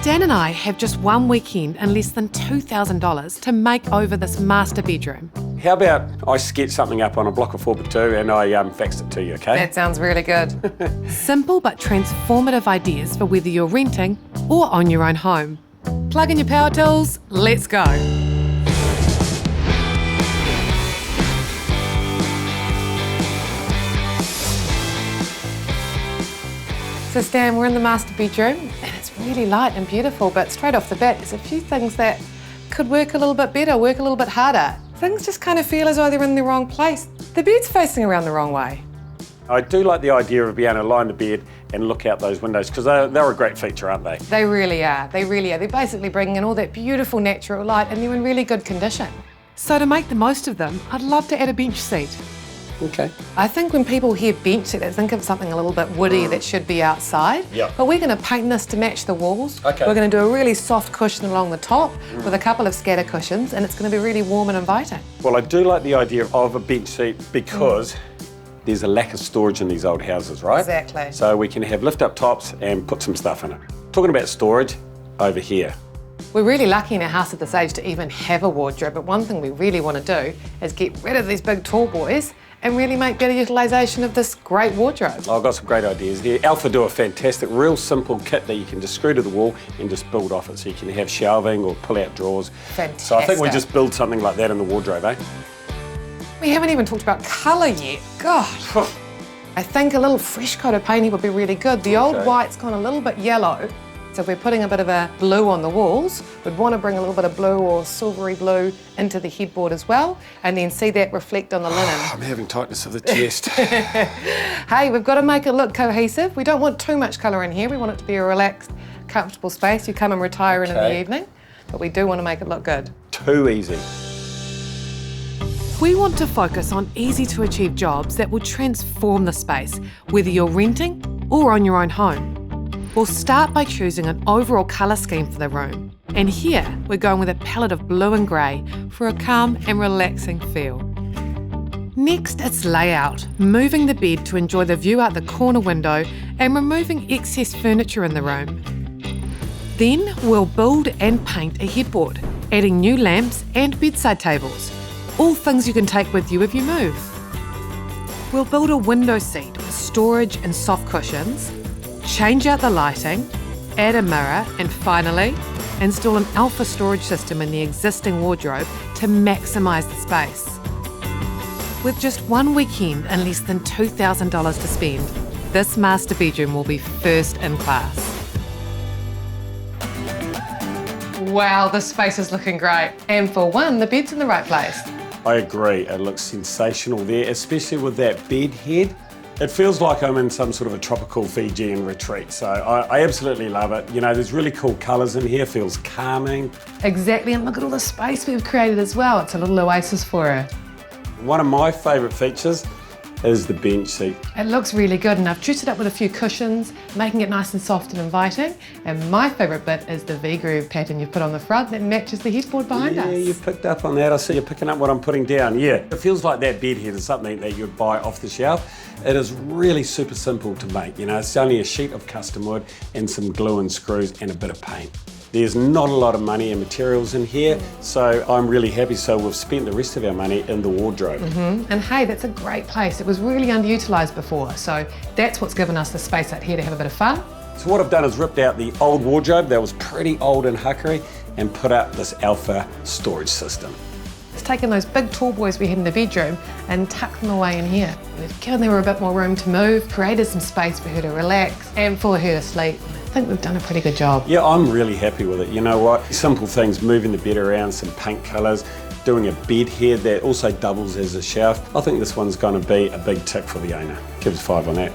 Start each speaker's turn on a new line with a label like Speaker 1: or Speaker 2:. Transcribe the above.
Speaker 1: Dan and I have just one weekend and less than $2,000 to make over this master bedroom.
Speaker 2: How about I sketch something up on a block of 4x2 and I fax it to you, okay?
Speaker 3: That sounds really good.
Speaker 1: Simple but transformative ideas for whether you're renting or own your own home. Plug in your power tools, let's go.
Speaker 3: So Stan, we're in the master bedroom and it's really light and beautiful, but straight off the bat, there's a few things that could work a little bit better, work a little bit harder. Things just kind of feel as though they're in the wrong place. The bed's facing around the wrong way.
Speaker 2: I do like the idea of being able to lie in the bed and look out those windows because they're a great feature, aren't they?
Speaker 3: They really are, they really are. They're basically bringing in all that beautiful natural light and they're in really good condition.
Speaker 1: So to make the most of them, I'd love to add a bench seat.
Speaker 2: Okay.
Speaker 3: I think when people hear bench seat, they think of something a little bit woody that should be outside.
Speaker 2: Yep.
Speaker 3: But we're going to paint this to match the walls.
Speaker 2: Okay.
Speaker 3: We're going to do a really soft cushion along the top with a couple of scatter cushions, and it's going to be really warm and inviting.
Speaker 2: Well, I do like the idea of a bench seat because there's a lack of storage in these old houses, right?
Speaker 3: Exactly.
Speaker 2: So we can have lift-up tops and put some stuff in it. Talking about storage, over here.
Speaker 3: We're really lucky in our house at this age to even have a wardrobe, but one thing we really want to do is get rid of these big tall boys and really make better utilisation of this great wardrobe.
Speaker 2: I've got some great ideas here. Alpha do a fantastic, real simple kit that you can just screw to the wall and just build off it. So you can have shelving or pull-out drawers.
Speaker 3: Fantastic.
Speaker 2: So I think we just build something like that in the wardrobe, eh?
Speaker 3: We haven't even talked about colour yet. Gosh. I think a little fresh coat of painting would be really good. The old white's gone a little bit yellow. So if we're putting a bit of a blue on the walls, we'd want to bring a little bit of blue or silvery blue into the headboard as well, and then see that reflect on the linen.
Speaker 2: I'm having tightness of the chest.
Speaker 3: Hey, we've got to make it look cohesive. We don't want too much colour in here. We want it to be a relaxed, comfortable space. You come and retire in the evening, but we do want to make it look good.
Speaker 2: Too easy.
Speaker 1: We want to focus on easy-to-achieve jobs that will transform the space, whether you're renting or own your own home. We'll start by choosing an overall colour scheme for the room. And here, we're going with a palette of blue and grey for a calm and relaxing feel. Next, it's layout, moving the bed to enjoy the view out the corner window and removing excess furniture in the room. Then, we'll build and paint a headboard, adding new lamps and bedside tables. All things you can take with you if you move. We'll build a window seat with storage and soft cushions, change out the lighting, add a mirror, and finally, install an Alpha storage system in the existing wardrobe to maximise the space. With just one weekend and less than $2,000 to spend, this master bedroom will be first in class.
Speaker 3: Wow, this space is looking great. And for one, the bed's in the right place.
Speaker 2: I agree, it looks sensational there, especially with that bed head. It feels like I'm in some sort of a tropical Fijian retreat, so I absolutely love it. You know, there's really cool colours in here, feels calming.
Speaker 3: Exactly, and look at all the space we've created as well. It's a little oasis for her.
Speaker 2: One of my favourite features is the bench seat.
Speaker 3: It looks really good, and I've juiced it up with a few cushions, making it nice and soft and inviting. And my favourite bit is the V-groove pattern you've put on the front that matches the headboard behind us.
Speaker 2: Yeah, you've picked up on that. I see you picking up what I'm putting down. Yeah, it feels like that bed head is something that you'd buy off the shelf. It is really super simple to make. You know, it's only a sheet of custom wood and some glue and screws and a bit of paint. There's not a lot of money and materials in here, so I'm really happy. So we've spent the rest of our money in the wardrobe.
Speaker 3: And hey, that's a great place. It was really underutilised before, so that's what's given us the space out here to have a bit of fun.
Speaker 2: So what I've done is ripped out the old wardrobe that was pretty old and huckery and put up this Alpha storage system.
Speaker 3: It's taken those big tall boys we had in the bedroom and tucked them away in here. We've given them a bit more room to move, created some space for her to relax and for her to sleep. I think we've done a pretty good job.
Speaker 2: Yeah, I'm really happy with it. You know what? Simple things, moving the bed around, some paint colours, doing a bed head that also doubles as a shelf. I think this one's going to be a big tick for the owner. Give us 5 on that.